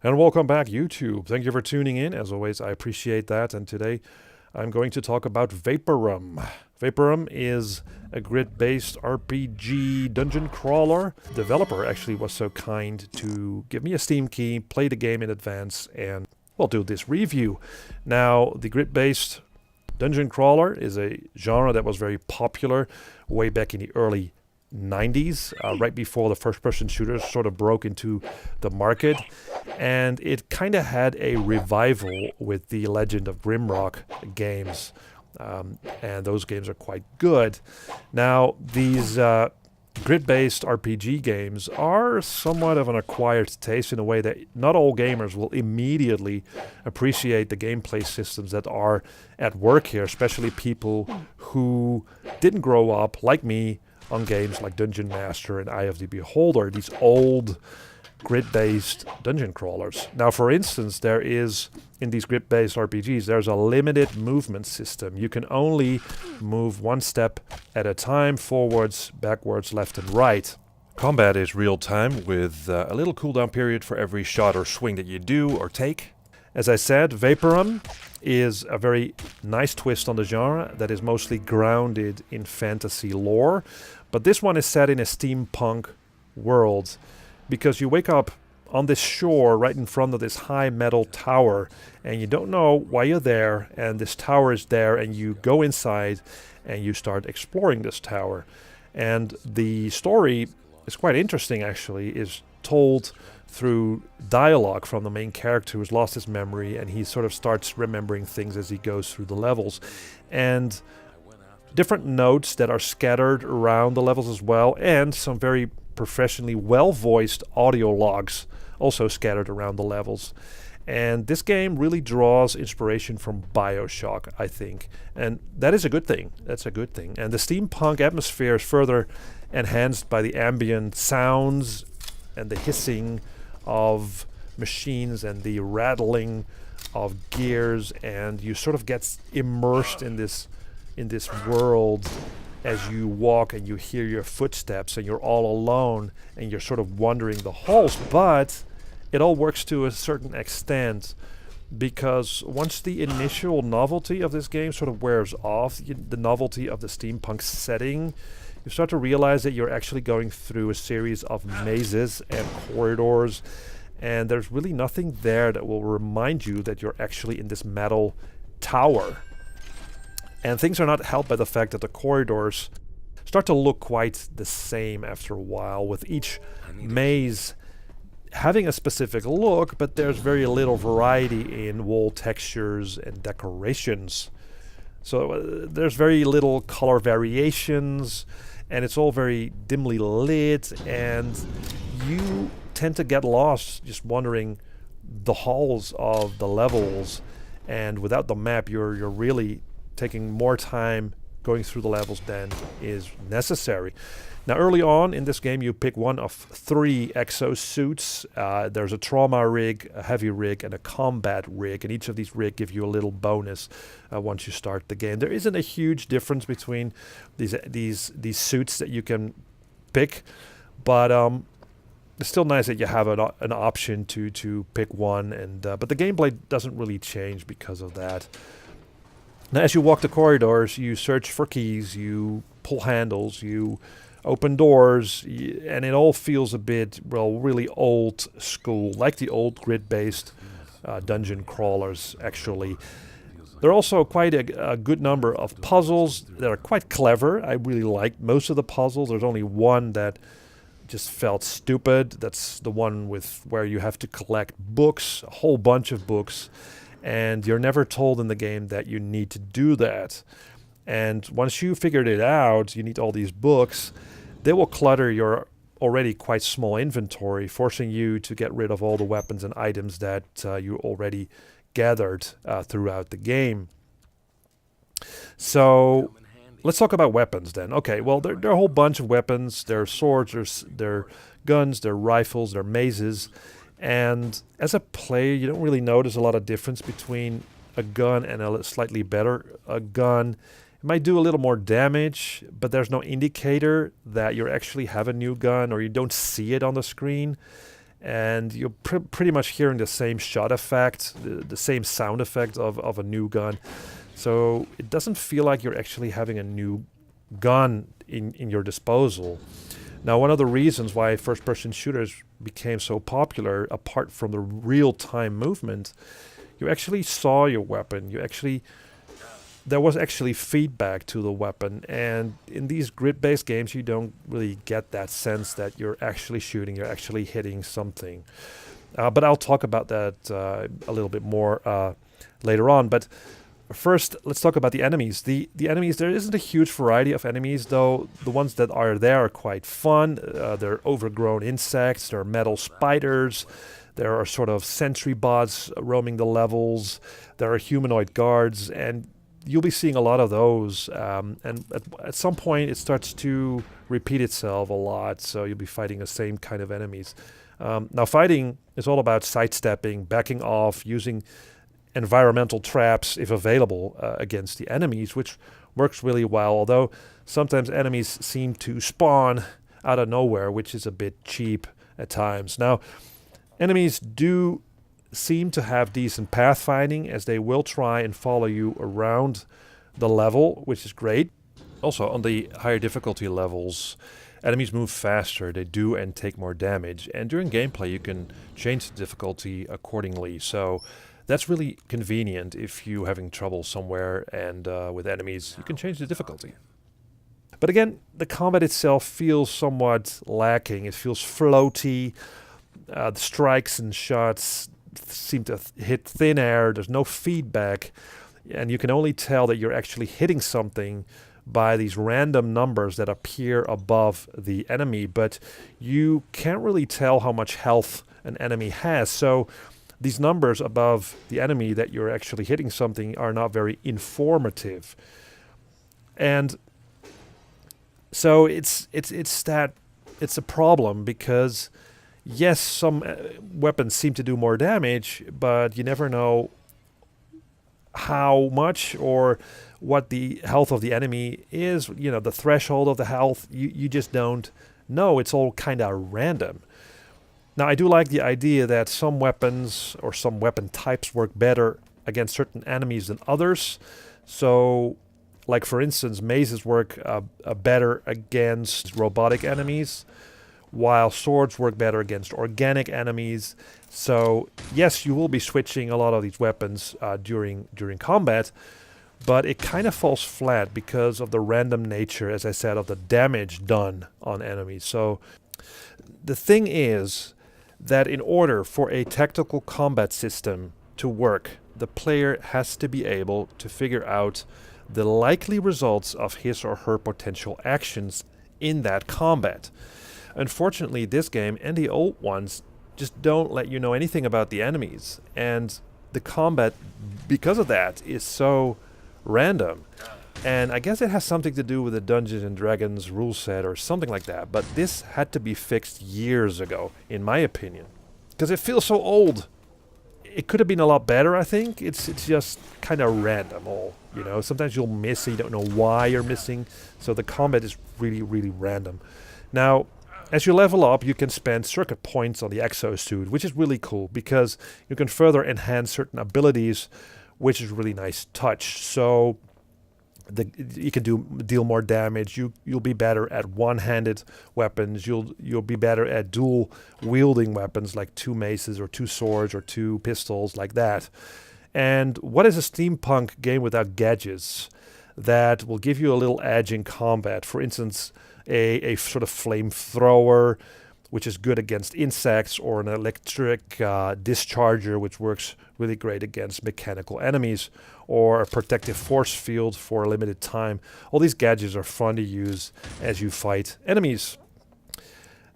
And welcome back, YouTube. Thank you for tuning in. As always, I appreciate that. And today I'm going to talk about Vaporum. Vaporum is a grid-based RPG dungeon crawler. The developer actually was so kind to give me a Steam key, play the game in advance, and we'll do this review. Now, the grid-based dungeon crawler is a genre that was very popular way back in the early 90s, right before the first-person shooters sort of broke into the market, and it kind of had a revival with the Legend of Grimrock games, and those games are quite good. Now, these grid-based RPG games are somewhat of an acquired taste in a way that not all gamers will immediately appreciate the gameplay systems that are at work here, especially people who didn't grow up, like me, on games like Dungeon Master and Eye of the Beholder, these old grid-based dungeon crawlers. Now, for instance, there is, in these grid-based RPGs, there's a limited movement system. You can only move one step at a time, forwards, backwards, left and right. Combat is real-time with a little cooldown period for every shot or swing that you do or take. As I said, Vaporum is a very nice twist on the genre that is mostly grounded in fantasy lore, but this one is set in a steampunk world because you wake up on this shore right in front of this high metal tower and you don't know why you're there, and this tower is there, and you go inside and you start exploring this tower. And the story is quite interesting, actually, is told through dialogue from the main character who's lost his memory, and he sort of starts remembering things as he goes through the levels. And different notes that are scattered around the levels as well, and some very professionally well-voiced audio logs also scattered around the levels. And this game really draws inspiration from BioShock, I think. And that is a good thing. That's a good thing. And the steampunk atmosphere is further enhanced by the ambient sounds and the hissing of machines and the rattling of gears, and you sort of get immersed in this world as you walk, and you hear your footsteps, and you're all alone, and you're sort of wandering the halls. But it all works to a certain extent, because once the initial novelty of this game sort of wears off, the novelty of the steampunk setting, you start to realize that you're actually going through a series of mazes and corridors, and there's really nothing there that will remind you that you're actually in this metal tower. And things are not helped by the fact that the corridors start to look quite the same after a while, with each maze having a specific look, but there's very little variety in wall textures and decorations. So there's very little color variations, and it's all very dimly lit, and you tend to get lost just wandering the halls of the levels, and without the map you're really taking more time going through the levels than is necessary. Now, early on in this game, you pick one of 3 exosuits. There's a trauma rig, a heavy rig, and a combat rig, and each of these rigs give you a little bonus once you start the game. There isn't a huge difference between these suits that you can pick, but it's still nice that you have an option to pick one, and but the gameplay doesn't really change because of that. Now, as you walk the corridors, you search for keys, you pull handles, you open doors, and it all feels a bit, well, really old school, like the old grid-based dungeon crawlers, actually. There are also quite a good number of puzzles that are quite clever. I really like most of the puzzles. There's only one that just felt stupid. That's the one where you have to collect books, a whole bunch of books, and you're never told in the game that you need to do that. And once you figured it out, you need all these books, they will clutter your already quite small inventory, forcing you to get rid of all the weapons and items that you already gathered throughout the game. So let's talk about weapons then. Okay, well, there are a whole bunch of weapons. There are swords, there are guns, there are rifles, there are mazes. And as a player, you don't really notice a lot of difference between a gun and a slightly better gun. It might do a little more damage, but there's no indicator that you actually have a new gun, or you don't see it on the screen. and you're pretty much hearing the same shot effect, the same sound effect of a new gun. So it doesn't feel like you're actually having a new gun in your disposal. Now, one of the reasons why first-person shooters became so popular, apart from the real-time movement, you actually saw your weapon. There was actually feedback to the weapon, and in these grid-based games, you don't really get that sense that you're actually shooting, you're actually hitting something. But I'll talk about that a little bit more later on. But first, let's talk about the enemies. The enemies, there isn't a huge variety of enemies, though. The ones that are there are quite fun. They're overgrown insects, there are metal spiders, there are sort of sentry bots roaming the levels, there are humanoid guards, and you'll be seeing a lot of those. And at some point, it starts to repeat itself a lot, so you'll be fighting the same kind of enemies. Now, fighting is all about sidestepping, backing off, using environmental traps, if available, against the enemies, which works really well, although sometimes enemies seem to spawn out of nowhere, which is a bit cheap at times. Now, enemies do seem to have decent pathfinding, as they will try and follow you around the level, which is great. Also, on the higher difficulty levels, enemies move faster, they do and take more damage, and during gameplay you can change the difficulty accordingly, so that's really convenient if you're having trouble somewhere and with enemies, you can change the difficulty. But again, the combat itself feels somewhat lacking. It feels floaty. The strikes and shots seem to hit thin air. There's no feedback. And you can only tell that you're actually hitting something by these random numbers that appear above the enemy. But you can't really tell how much health an enemy has. So these numbers above the enemy that you're actually hitting something are not very informative. And so it's a problem, because yes, some weapons seem to do more damage, but you never know how much or what the health of the enemy is, the threshold of the health, you just don't know. It's all kind of random. Now, I do like the idea that some weapons or some weapon types work better against certain enemies than others. So, like for instance, mazes work better against robotic enemies, while swords work better against organic enemies. So, yes, you will be switching a lot of these weapons during combat, but it kind of falls flat because of the random nature, as I said, of the damage done on enemies. So, the thing is that in order for a tactical combat system to work, the player has to be able to figure out the likely results of his or her potential actions in that combat. Unfortunately, this game and the old ones just don't let you know anything about the enemies, and the combat, because of that, is so random. And I guess it has something to do with the Dungeons and Dragons rule set or something like that. But this had to be fixed years ago, in my opinion, because it feels so old. It could have been a lot better, I think. It's just kind of random. Sometimes you'll miss and you don't know why you're missing. So the combat is really, really random. Now, as you level up, you can spend circuit points on the exosuit, which is really cool because you can further enhance certain abilities, which is really nice touch. So you can deal more damage. You'll be better at one-handed weapons. You'll be better at dual wielding weapons like two maces or two swords or two pistols like that. And what is a steampunk game without gadgets that will give you a little edge in combat? For instance, a sort of flamethrower, which is good against insects, or an electric discharger, which works really great against mechanical enemies, or a protective force field for a limited time. All these gadgets are fun to use as you fight enemies.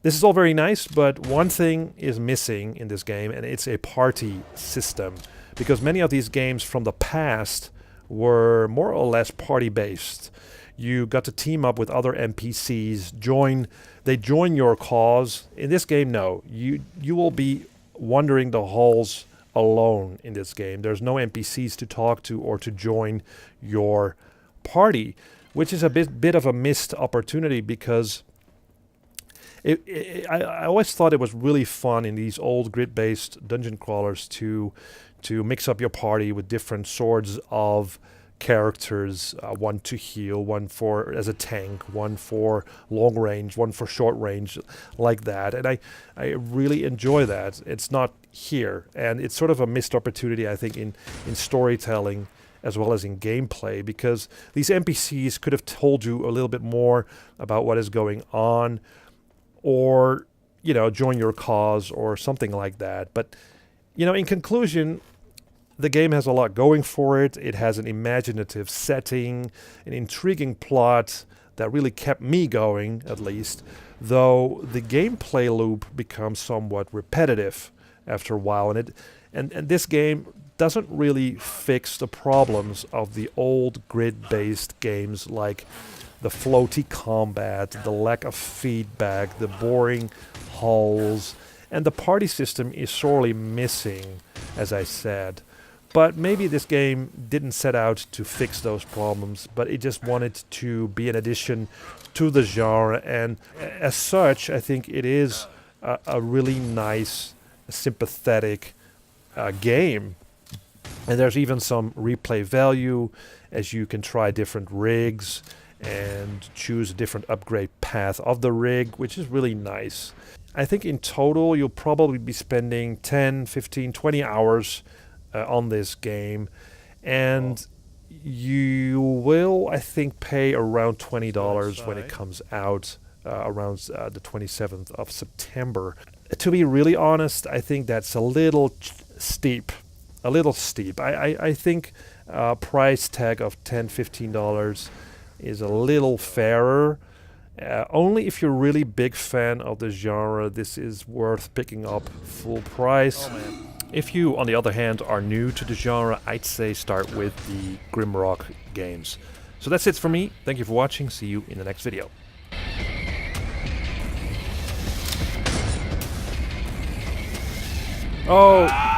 This is all very nice, but one thing is missing in this game, and it's a party system, because many of these games from the past were more or less party-based. You got to team up with other NPCs, they join your cause. In this game, no. You will be wandering the halls alone in this game. There's no NPCs to talk to or to join your party, which is a bit of a missed opportunity, because I always thought it was really fun in these old grid-based dungeon crawlers to mix up your party with different sorts of characters, one to heal, one for as a tank, one for long range, one for short range, like that. And I really enjoy that. It's not here, and it's sort of a missed opportunity, I think, in storytelling as well as in gameplay, because these NPCs could have told you a little bit more about what is going on, or, you know, join your cause or something like that. But, you know, in conclusion, the game has a lot going for it. It has an imaginative setting, an intriguing plot that really kept me going, at least, though the gameplay loop becomes somewhat repetitive after a while, and this game doesn't really fix the problems of the old grid-based games, like the floaty combat, the lack of feedback, the boring hulls, and the party system is sorely missing, as I said. But maybe this game didn't set out to fix those problems, but it just wanted to be an addition to the genre, and as such, I think it is a really nice, sympathetic game. And there's even some replay value, as you can try different rigs and choose a different upgrade path of the rig, which is really nice. I think in total you'll probably be spending 10, 15, 20 hours on this game, and you will, I think, pay around $20 when it comes out around the 27th of September. To be really honest, I think that's a little steep. I think price tag of $10, $15 is a little fairer. Only if you're really big fan of the genre, this is worth picking up full price. If you, on the other hand, are new to the genre, I'd say start with the Grimrock games. So that's it for me. Thank you for watching. See you in the next video. Oh!